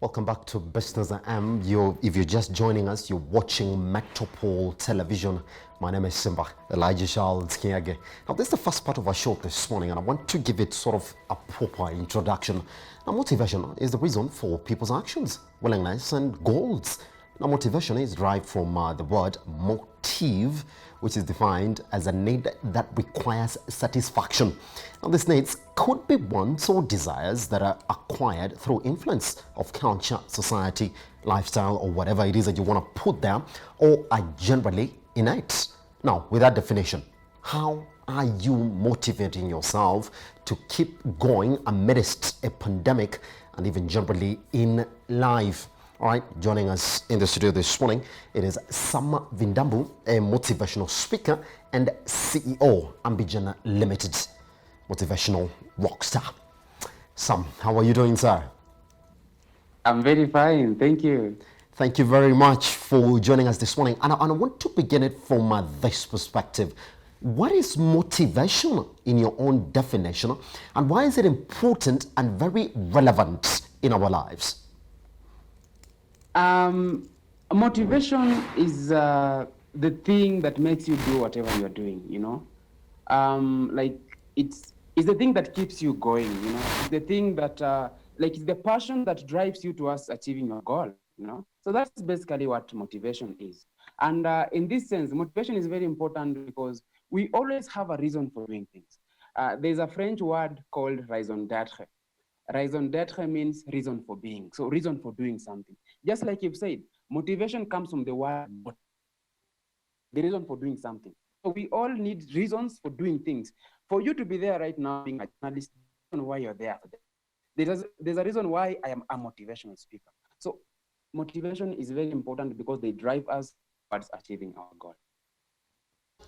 Welcome back to Business AM. If you're just joining us, you're watching Metropole Television. My name is Simba Elijah Charles Kiage. Now, this is the first part of our show this morning, and I want to give it sort of a proper introduction. Now, motivation is the reason for people's actions, willingness, and goals. Now, motivation is derived from the word motive, which is defined as a need that requires satisfaction. Now, these needs could be wants or desires that are acquired through influence of culture, society, lifestyle, or whatever it is that you want to put there, or are generally innate. Now, with that definition, how are you motivating yourself to keep going amidst a pandemic and even generally in life? All right, joining us in the studio this morning, it is Sam Vindambu, a motivational speaker and CEO, Ambigen Limited, motivational rockstar. Sam, how are you doing, sir? I'm very fine, thank you. Thank you very much for joining us this morning. And I want to begin it from this perspective. What is motivation in your own definition, and why is it important and very relevant in our lives? Motivation is the thing that makes you do whatever you're doing, you know. Like it's the thing that keeps you going, you know. It's the thing that like it's the passion that drives you towards achieving your goal, you know. So that's basically what motivation is. And in this sense, motivation is very important because we always have a reason for doing things. There's a French word called raison d'être. Raison d'être means reason for being. So reason for doing something. Just like you've said, motivation comes from the word, the reason for doing something. So we all need reasons for doing things. For you to be there right now, being a journalist, why you're there. There's a reason why I am a motivational speaker. So motivation is very important because they drive us towards achieving our goal.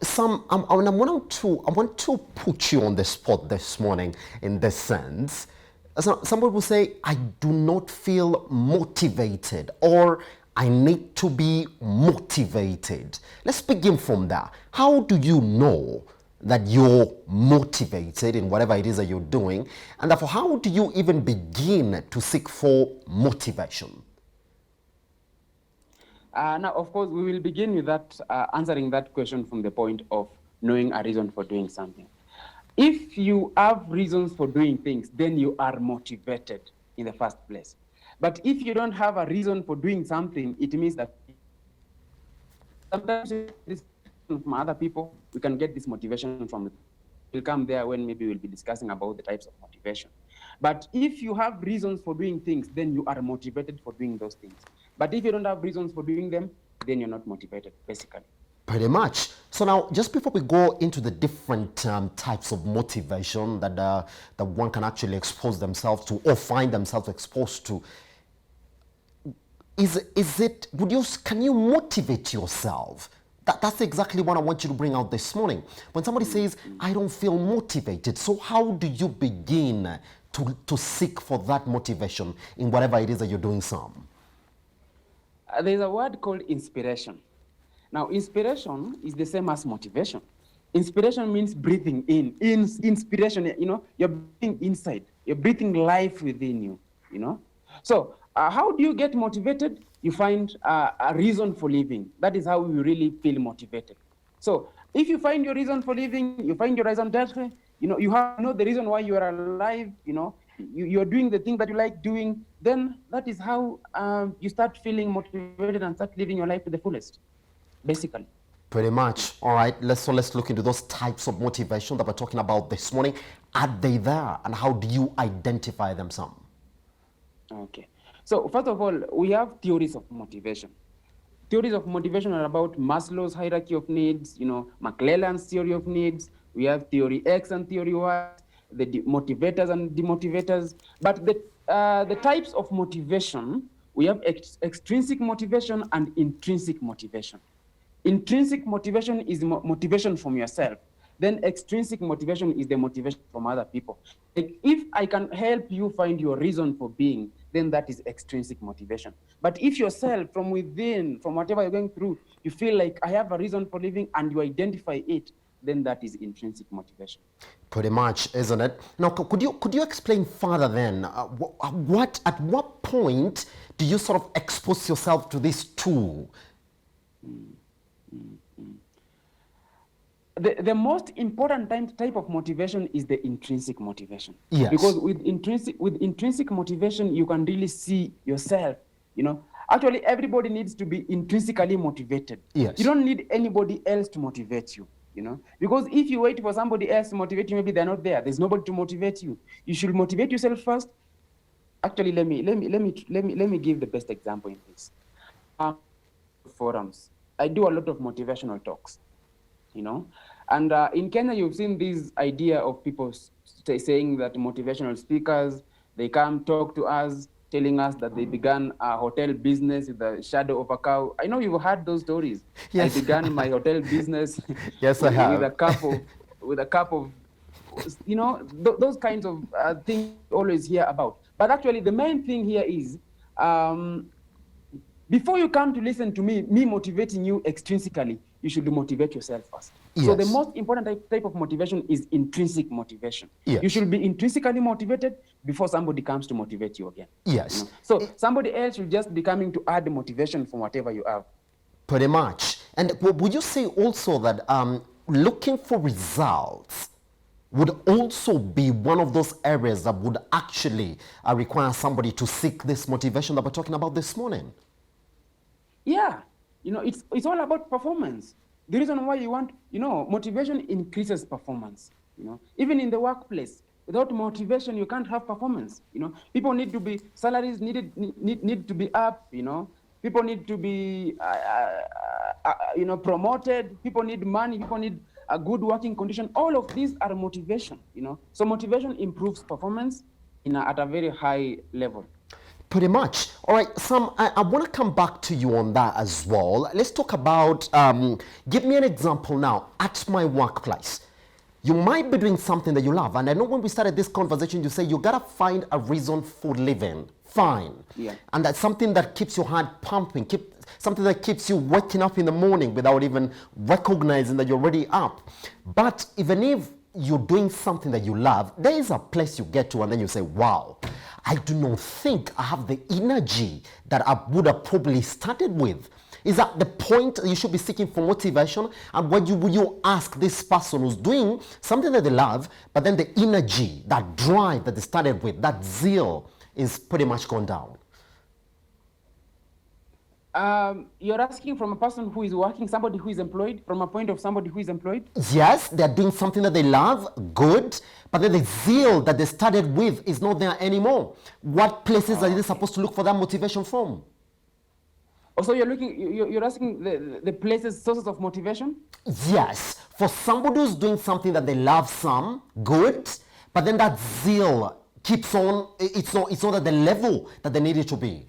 Sam, I want to put you on the spot this morning in this sense. Somebody will say, I do not feel motivated, or I need to be motivated. Let's begin from there. How do you know that you're motivated in whatever it is that you're doing? And therefore, how do you even begin to seek for motivation? Now, of course, we will begin with that, answering that question from the point of knowing a reason for doing something. If you have reasons for doing things, then you are motivated in the first place. But if you don't have a reason for doing something, it means that sometimes this from other people, we can get this motivation from. We'll come there when maybe we'll be discussing about the types of motivation. But if you have reasons for doing things, then you are motivated for doing those things. But if you don't have reasons for doing them, then you're not motivated, basically. Pretty much. So now, just before we go into the different types of motivation that one can actually expose themselves to or find themselves exposed to, can you motivate yourself? That's exactly what I want you to bring out this morning. When somebody says, I don't feel motivated, so how do you begin to seek for that motivation in whatever it is that you're doing, Sam? There's a word called inspiration. Now, inspiration is the same as motivation. Inspiration means breathing in. Inspiration, you know, you're breathing inside. You're breathing life within you, you know. So how do you get motivated? You find a reason for living. That is how you really feel motivated. So if you find your reason for living, you find your raison d'être, you know, you have the reason why you are alive, you know, you're doing the thing that you like doing, then that is how you start feeling motivated and start living your life to the fullest. Basically. Pretty much. All right, let's look into those types of motivation that we're talking about this morning. Are they there, and how do you identify them, Sam? Okay. So first of all, we have theories of motivation. Theories of motivation are about Maslow's hierarchy of needs, you know, McClelland's theory of needs. We have theory X and theory Y, the motivators and demotivators. But the types of motivation, we have extrinsic motivation and intrinsic motivation. Intrinsic motivation is motivation from yourself. Then extrinsic motivation is the motivation from other people. Like if I can help you find your reason for being, then that is extrinsic motivation. But if yourself, from within, from whatever you're going through, you feel like I have a reason for living and you identify it, then that is intrinsic motivation. Pretty much, isn't it? Now, could you explain further then? At what point do you sort of expose yourself to this tool? The most important type of motivation is the intrinsic motivation. Yes. Because with intrinsic motivation, you can really see yourself, you know. Actually, everybody needs to be intrinsically motivated. Yes. You don't need anybody else to motivate you, you know. Because if you wait for somebody else to motivate you, maybe they're not there. There's nobody to motivate you. You should motivate yourself first. Actually, let me give the best example in this. Forums. I do a lot of motivational talks, you know. And in Kenya, you've seen this idea of people saying that motivational speakers, they come talk to us, telling us that they began a hotel business with the shadow of a cow. I know you've heard those stories. Yes. I began my hotel business Yes, I have. with a cup of, you know, those kinds of things you always hear about. But actually, the main thing here is, before you come to listen to me motivating you extrinsically, you should motivate yourself first. Yes. So the most important type of motivation is intrinsic motivation. Yes. You should be intrinsically motivated before somebody comes to motivate you again. Yes. You know? So somebody else should just be coming to add the motivation from whatever you have. Pretty much. And would you say also that looking for results would also be one of those areas that would actually require somebody to seek this motivation that we're talking about this morning? Yeah, you know, it's all about performance. The reason why you want, you know, motivation increases performance. You know, even in the workplace, without motivation, you can't have performance. You know, people need to be, salaries need to be up. You know, people need to be, you know, promoted. People need money. People need a good working condition. All of these are motivation. You know, so motivation improves performance at a very high level. Pretty much. All right, Sam, I want to come back to you on that as well. Let's talk about, give me an example now at my workplace. You might be doing something that you love. And I know when we started this conversation, you say you got to find a reason for living. Fine. Yeah. And that's something that keeps your heart pumping, something that keeps you waking up in the morning without even recognizing that you're already up. But even if you're doing something that you love, there is a place you get to and then you say, wow, I do not think I have the energy that I would have probably started with. Is that the point you should be seeking for motivation? And when you ask this person who's doing something that they love, but then the energy, that drive that they started with, that zeal is pretty much gone down? You're asking from a person who is working, somebody who is employed, from a point of somebody who is employed? Yes, they're doing something that they love, good, but then the zeal that they started with is not there anymore. What places are they supposed to look for that motivation from? Also, you're asking the places, sources of motivation? Yes, for somebody who's doing something that they love some, good, but then that zeal keeps on, it's not at the level that they need it to be.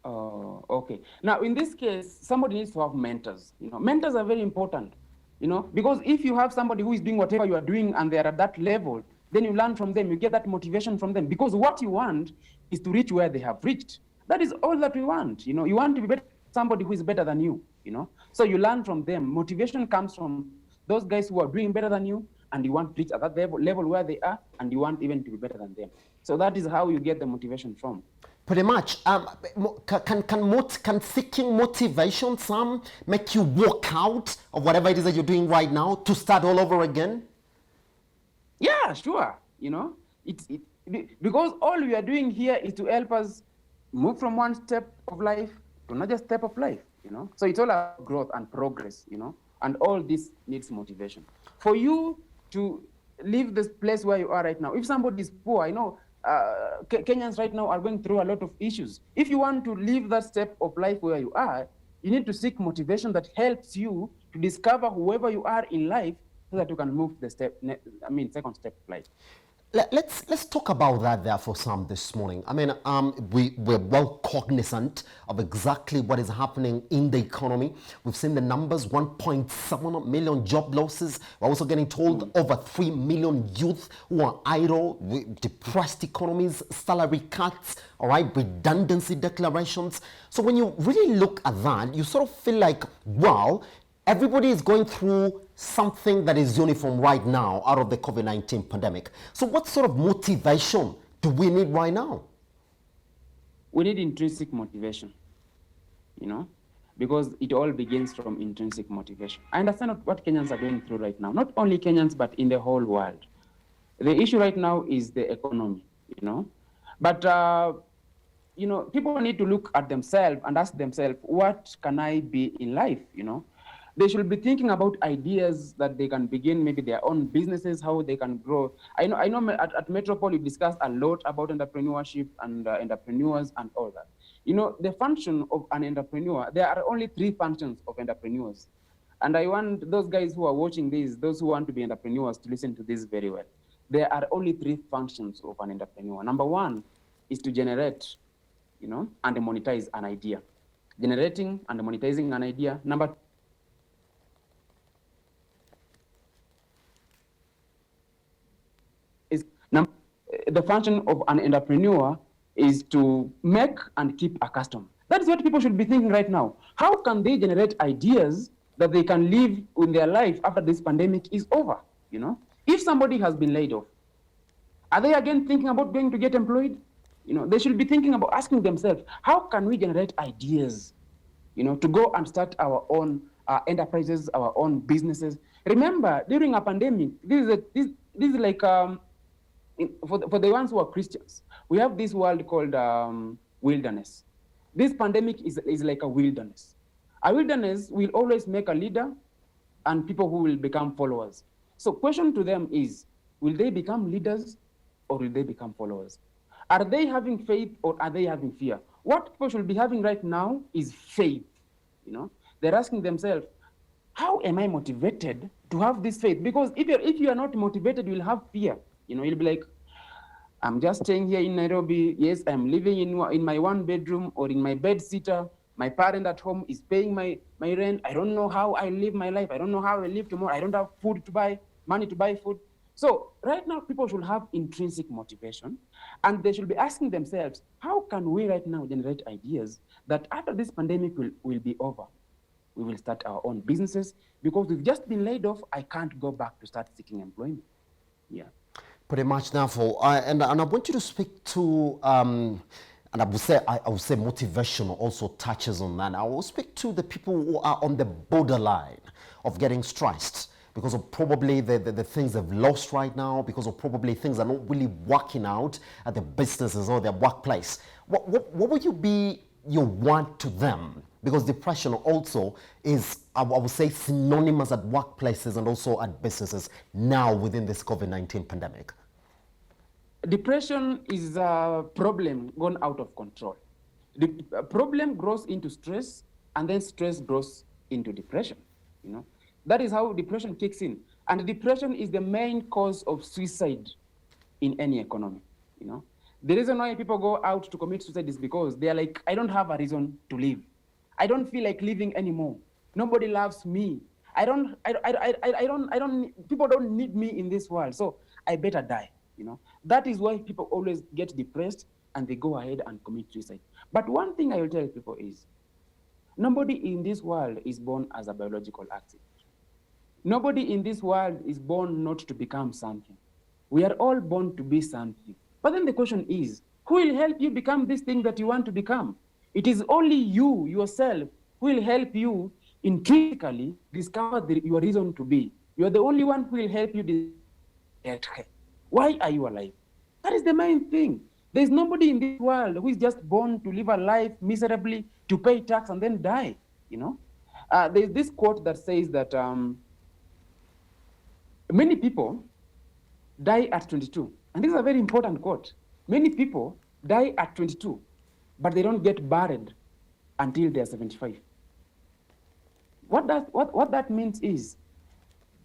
Oh, okay. Now, in this case, somebody needs to have mentors. You know, mentors are very important, you know, because if you have somebody who is doing whatever you are doing and they're at that level, then you learn from them, you get that motivation from them, because what you want is to reach where they have reached. That is all that we want. You know, you want to be better than somebody who is better than you, you know. So you learn from them. Motivation comes from those guys who are doing better than you, and you want to reach at that level where they are, and you want even to be better than them. So that is how you get the motivation from. Pretty much. Can seeking motivation, Sam, make you walk out of whatever it is that you're doing right now to start all over again? Yeah, sure. You know, because all we are doing here is to help us move from one step of life to another step of life, you know. So it's all about growth and progress, you know, and all this needs motivation. For you to leave this place where you are right now, if somebody is poor, I know Kenyans right now are going through a lot of issues. If you want to leave that step of life where you are, you need to seek motivation that helps you to discover whoever you are in life so that you can move the second step of life. Let's talk about that there for some this morning. I mean, we're well cognizant of exactly what is happening in the economy. We've seen the numbers, 1.7 million job losses. We're also getting told over 3 million youth who are idle, depressed economies, salary cuts, all right, redundancy declarations. So when you really look at that, you sort of feel like, wow, everybody is going through something that is uniform right now out of the COVID-19 pandemic. So what sort of motivation do we need right now? We need intrinsic motivation, because it all begins from intrinsic motivation. I understand what Kenyans are going through right now, not only Kenyans, but in the whole world. The issue right now is the economy, but people need to look at themselves and ask themselves, what can I be in life? They should be thinking about ideas that they can begin maybe their own businesses, how they can grow. I know at Metropole we discussed a lot about entrepreneurship and entrepreneurs and all that. The function of an entrepreneur, there are only 3 functions of entrepreneurs. And I want those guys who are watching this, those who want to be entrepreneurs, to listen to this very well. There are only 3 functions of an entrepreneur. Number 1 is to generate, and monetize an idea. Generating and monetizing an idea. Number 2 is the function of an entrepreneur is to make and keep a customer. That is what people should be thinking right now. How can they generate ideas that they can live in their life after this pandemic is over? If somebody has been laid off, are they again thinking about going to get employed? They should be thinking about asking themselves, how can we generate ideas, to go and start our own enterprises, our own businesses? Remember, during a pandemic, this is like for the ones who are Christians, we have this world called wilderness. This pandemic is like a wilderness. A wilderness will always make a leader and people who will become followers. So question to them is, will they become leaders or will they become followers? Are they having faith or are they having fear? What people should be having right now is faith. They're asking themselves, how am I motivated to have this faith? Because if you are not motivated, you will have fear. You'll be like, I'm just staying here in Nairobi. Yes, I'm living in my 1 bedroom or in my bed sitter. My parent at home is paying my rent. I don't know how I live my life. I don't know how I live tomorrow. I don't have food to buy, money to buy food. So right now, people should have intrinsic motivation, and they should be asking themselves, how can we right now generate ideas that after this pandemic will be over, we will start our own businesses? Because we've just been laid off, I can't go back to start seeking employment. Yeah. Pretty much now and I want you to speak to and I would say motivation also touches on that. I will speak to the people who are on the borderline of getting stressed because of probably the things they've lost right now, because of probably things are not really working out at the businesses or their workplace. What would you be your want to them? Because depression also is, I would say, synonymous at workplaces and also at businesses now within this COVID-19 pandemic. Depression is a problem gone out of control. The problem grows into stress, and then stress grows into depression. That is how depression kicks in. And depression is the main cause of suicide in any economy. The reason why people go out to commit suicide is because they are like, I don't have a reason to live. I don't feel like living anymore. Nobody loves me. People don't need me in this world, so I better die. That is why people always get depressed and they go ahead and commit suicide. But one thing I will tell people is, nobody in this world is born as a biological accident. Nobody in this world is born not to become something. We are all born to be something. But then the question is, who will help you become this thing that you want to become? It is only you, yourself, who will help you intrinsically discover your reason to be. You are the only one who will help you discover why are you alive. That is the main thing. There's nobody in this world who is just born to live a life miserably, to pay tax and then die. There's this quote that says that many people die at 22. And this is a very important quote. Many people die at 22, but they don't get buried until they're 75. What that means is,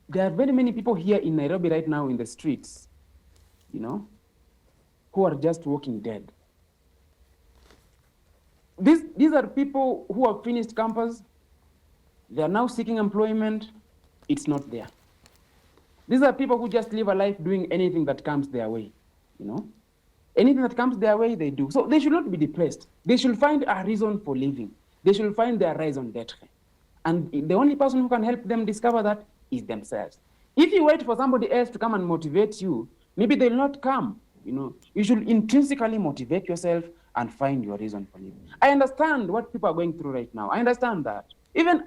there are very many people here in Nairobi right now in the streets, who are just walking dead. These are people who have finished campus. They are now seeking employment. It's not there. These are people who just live a life doing anything that comes their way. Anything that comes their way, they do. So they should not be depressed. They should find a reason for living. They should find their raison d'etre. And the only person who can help them discover that is themselves. If you wait for somebody else to come and motivate you, maybe they'll not come. You should intrinsically motivate yourself and find your reason for living. I understand what people are going through right now. I understand that. Even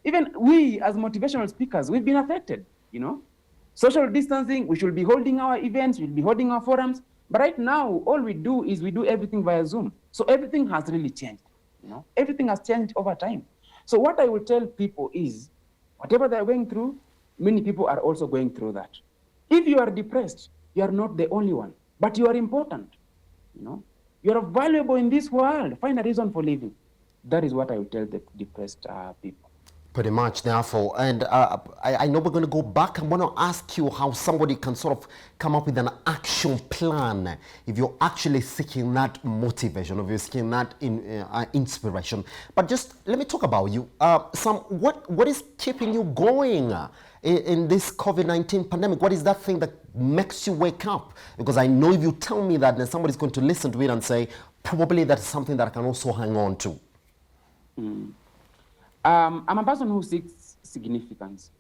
even we as motivational speakers, we've been affected, you know. Social distancing, we should be holding our events, we'll be holding our forums. But right now, all we do is we do everything via Zoom. So everything has really changed, you know. Everything has changed over time. So what I will tell people is, whatever they're going through, many people are also going through that. If you are depressed, you are not the only one, but you are important, you know. You are valuable in this world. Find a reason for living. That is what I will tell the depressed people. Pretty much, therefore. And I know we're going to go back. I want to ask you how somebody can sort of come up with an action plan if you're actually seeking that motivation, if you're seeking that inspiration. But just let me talk about you. Sam, what is keeping you going in this COVID-19 pandemic? What is that thing that makes you wake up? Because I know if you tell me that, then somebody's going to listen to it and say, probably that's something that I can also hang on to. I'm a person who seeks significance.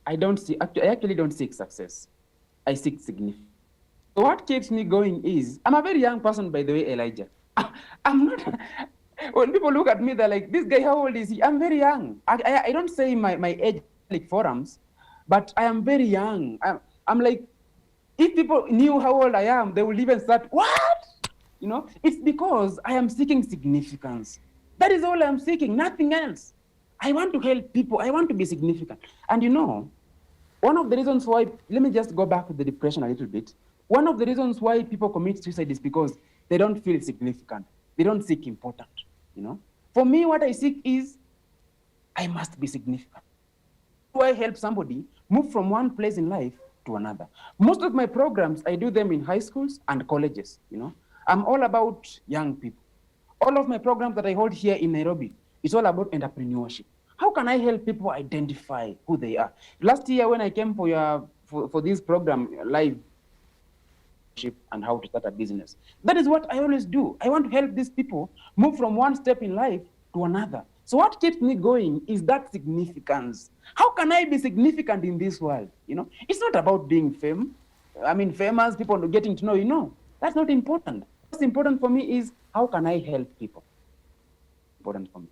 I actually don't seek success. I seek significance. So what keeps me going is, I'm a very young person, by the way, Elijah. I'm not, when people look at me, they're like, this guy, how old is he? I'm very young. I don't say my age like forums, but I am very young. I'm like, if people knew how old I am, they would even start, what? You know, it's because I am seeking significance. That is all I'm seeking, nothing else. I want to help people. I want to be significant. And you know, one of the reasons why, let me just go back to the depression a little bit. One of the reasons why people commit suicide is because they don't feel significant. They don't seek important, you know. For me, what I seek is, I must be significant. How do I help somebody move from one place in life to another? Most of my programs, I do them in high schools and colleges, you know. I'm all about young people. All of my programs that I hold here in Nairobi, it's all about entrepreneurship. How can I help people identify who they are? Last year when I came for this program, live and how to start a business, that is what I always do. I want to help these people move from one step in life to another. So what keeps me going is that significance. How can I be significant in this world? You know, it's not about being famous. I mean, famous people getting to know you. No, that's not important. What's important for me is, how can I help people? Important for me.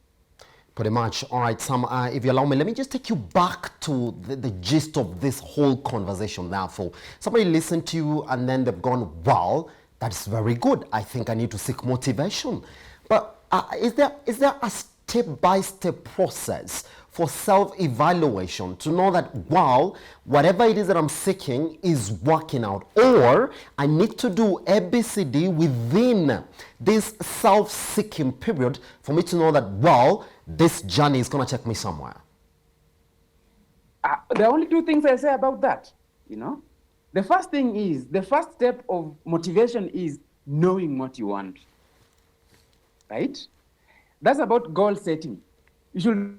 Pretty much. All right, Sam, if you allow me, let me just take you back to the gist of this whole conversation. Therefore, somebody listened to you and then they've gone, wow, that's very good. I think I need to seek motivation. But is there a step-by-step process for self-evaluation to know that, wow, whatever it is that I'm seeking is working out, or I need to do ABCD within this self-seeking period for me to know that, wow, this journey is going to take me somewhere? There are only two things I say about that, you know. The first thing is, the first step of motivation is knowing what you want, right? That's about goal setting. You should,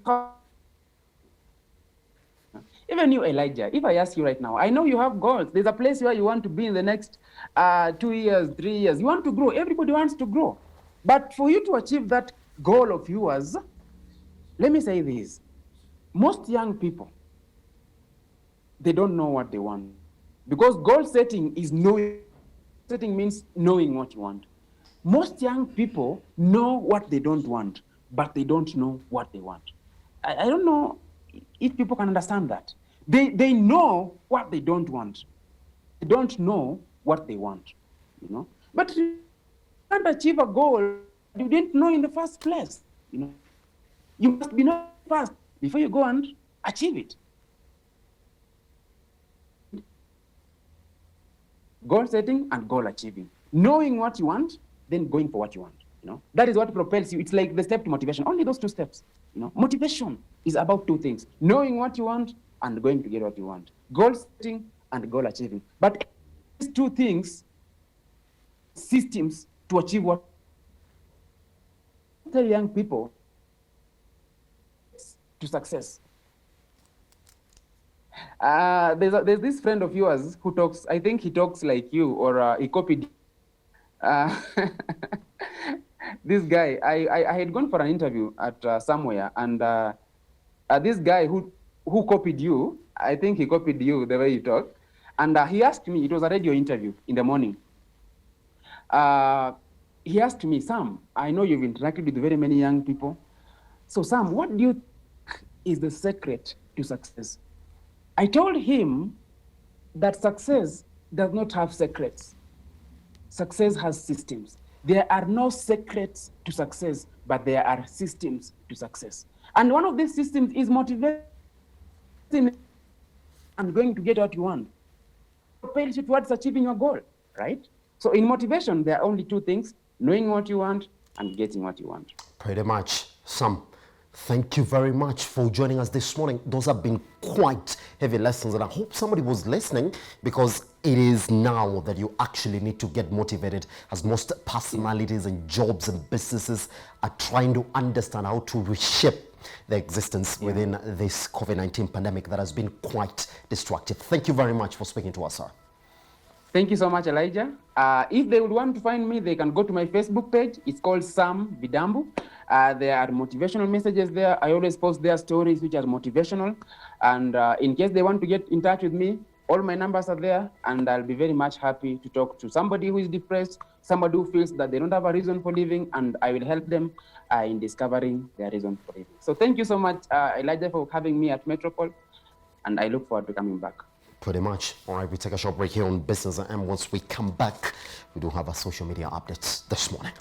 even you, Elijah, if I ask you right now, I know you have goals. There's a place where you want to be in the next 2 years, 3 years. You want to grow. Everybody wants to grow. But for you to achieve that goal of yours, let me say this. Most young people, they don't know what they want. Because goal setting is knowing. Setting means knowing what you want. Most young people know what they don't want, but they don't know what they want. I don't know if people can understand that. They know what they don't want. They don't know what they want, you know. But you can't achieve a goal you didn't know in the first place, you know. You must be known first before you go and achieve it. Goal setting and goal achieving. Knowing what you want, then going for what you want. You know, that is what propels you. It's like the step to motivation. Only those two steps. You know, motivation is about two things: knowing what you want and going to get what you want. Goal setting and goal achieving. But these two things, systems to achieve what. Tell young people to success. There's this friend of yours who talks. I think he talks like you, or he copied. This guy, I had gone for an interview at somewhere, and this guy who copied you, I think he copied you the way you talk, and he asked me. It was a radio interview in the morning. he asked me, Sam, I know you've interacted with very many young people. So, Sam, what do you think is the secret to success? I told him that success does not have secrets. Success has systems. There are no secrets to success, but there are systems to success. And one of these systems is motivation and going to get what you want. Propels you towards achieving your goal, right? So in motivation, there are only two things: knowing what you want and getting what you want. Pretty much. Sam, thank you very much for joining us this morning. Those have been quite heavy lessons, and I hope somebody was listening, because it is now that you actually need to get motivated, as most personalities and jobs and businesses are trying to understand how to reshape their existence within this COVID-19 pandemic that has been quite destructive. Thank you very much for speaking to us, sir. Thank you so much, Elijah. If they would want to find me, they can go to my Facebook page. It's called Sam Vidambu. There are motivational messages there. I always post their stories which are motivational. And in case they want to get in touch with me, all my numbers are there, and I'll be very much happy to talk to somebody who is depressed, somebody who feels that they don't have a reason for living, and I will help them in discovering their reason for living. So thank you so much, Elijah, for having me at Metropole, and I look forward to coming back. Pretty much. All right, we take a short break here on Business, and once we come back, we do have our social media updates this morning.